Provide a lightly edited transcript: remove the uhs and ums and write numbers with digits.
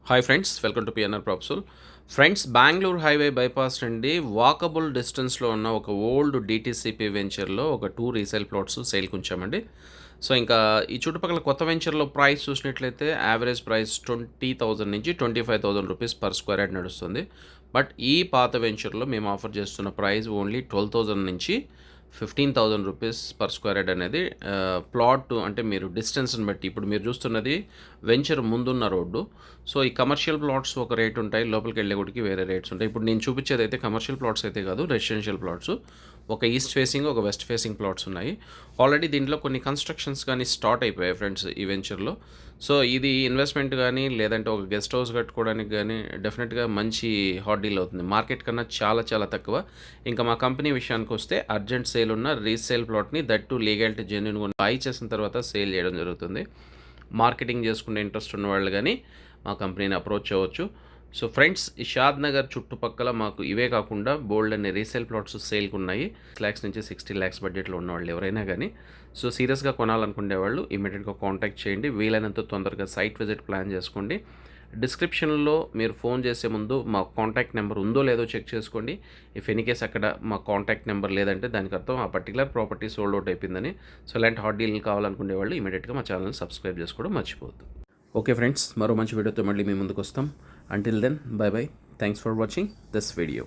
Hi friends, welcome to PNR ప్రాప్సుల్. Friends, Bengaluru highway bypass నుండి walkable డిస్టెన్స్లో ఉన్న ఒక ఓల్డ్ డిటీసీపీ వెంచర్లో ఒక 2 రీసేల్ ప్లాట్స్ సేల్కి ఉంచామండి. సో ఇంకా ఈ చుట్టుపక్కల కొత్త వెంచర్లో ప్రైస్ చూసినట్లయితే యావరేజ్ ప్రైస్ 20,000 నుంచి 25,000 రూపీస్ పర్ స్క్వేర్ యార్డ్ నడుస్తుంది. బట్ ఈ పాత వెంచర్లో మేము ఆఫర్ చేస్తున్న ప్రైస్ ఓన్లీ 12,000 నుంచి 15,000 రూపీస్ పర్ స్క్వేర్ యార్డ్ అనేది. ప్లాట్ అంటే మీరు డిస్టెన్స్ని బట్టి, ఇప్పుడు మీరు చూస్తున్నది వెంచర్ ముందున్న రోడ్డు. సో ఈ కమర్షియల్ ప్లాట్స్ ఒక రేట్ ఉంటాయి, లోపలికి వెళ్ళే గుడికి వేరే రేట్స్ ఉంటాయి. ఇప్పుడు నేను చూపించేది అయితే కమర్షియల్ ప్లాట్స్ అయితే కాదు, రెసిడెన్షియల్ ప్లాట్స్. ఒక ఈస్ట్ ఫేసింగ్, ఒక వెస్ట్ ఫేసింగ్ ప్లాట్స్ ఉన్నాయి. ఆల్రెడీ దీంట్లో కొన్ని కన్స్ట్రక్షన్స్ కానీ స్టార్ట్ అయిపోయాయి ఫ్రెండ్స్ ఈ వెంచర్లో. సో ఇది ఇన్వెస్ట్మెంట్ కానీ, లేదంటే ఒక గెస్ట్ హౌస్ కట్టుకోవడానికి కానీ డెఫినెట్గా మంచి హాట్ డీల్ అవుతుంది. మార్కెట్ కన్నా చాలా చాలా తక్కువ. ఇంకా మా కంపెనీ విషయానికి వస్తే అర్జెంట్ సేల్ ఉన్న రీసేల్ ప్లాట్ని దట్టు లీగాలిటీ జెన్యూన్గా బై చేసిన తర్వాత సేల్ చేయడం జరుగుతుంది. మార్కెటింగ్ చేసుకునే ఇంట్రెస్ట్ ఉన్న వాళ్ళు కానీ మా కంపెనీని అప్రోచ్ అవ్వచ్చు. సో ఫ్రెండ్స్, ఈ షాద్ నగర్ చుట్టుపక్కల మాకు ఇవే కాకుండా బోల్డ్ అనే రీసేల్ ప్లాట్స్ సేల్కి ఉన్నాయి. 6 lakhs నుంచి 60 lakhs బడ్జెట్లో ఉన్నవాళ్ళు ఎవరైనా కానీ, సో సీరియస్గా కొనాలనుకునే వాళ్ళు ఇమీడియట్గా కాంటాక్ట్ చేయండి. వీలైనంత తొందరగా సైట్ విజిట్ ప్లాన్ చేసుకోండి. డిస్క్రిప్షన్లో మీరు ఫోన్ చేసే ముందు మా కాంటాక్ట్ నెంబర్ ఉందో లేదో చెక్ చేసుకోండి. ఇఫ్ ఎనీ కేస్ అక్కడ మా కాంటాక్ట్ నెంబర్ లేదంటే దానికి అర్థం ఆ పర్టికులర్ ప్రాపర్టీ సోల్డ్ అవుట్ అయిపోయిందని. సో ఇలాంటి హాట్ డీల్ కావాలనుకునే వాళ్ళు ఇమీడియట్గా మా ఛానల్ని సబ్స్క్రైబ్ చేసుకోవడం మర్చిపోవద్దు. ఓకే ఫ్రెండ్స్, మరో మంచి వీడియోతో మళ్ళీ మీ ముందుకు వస్తాం. Until then, bye bye. Thanks for watching this video.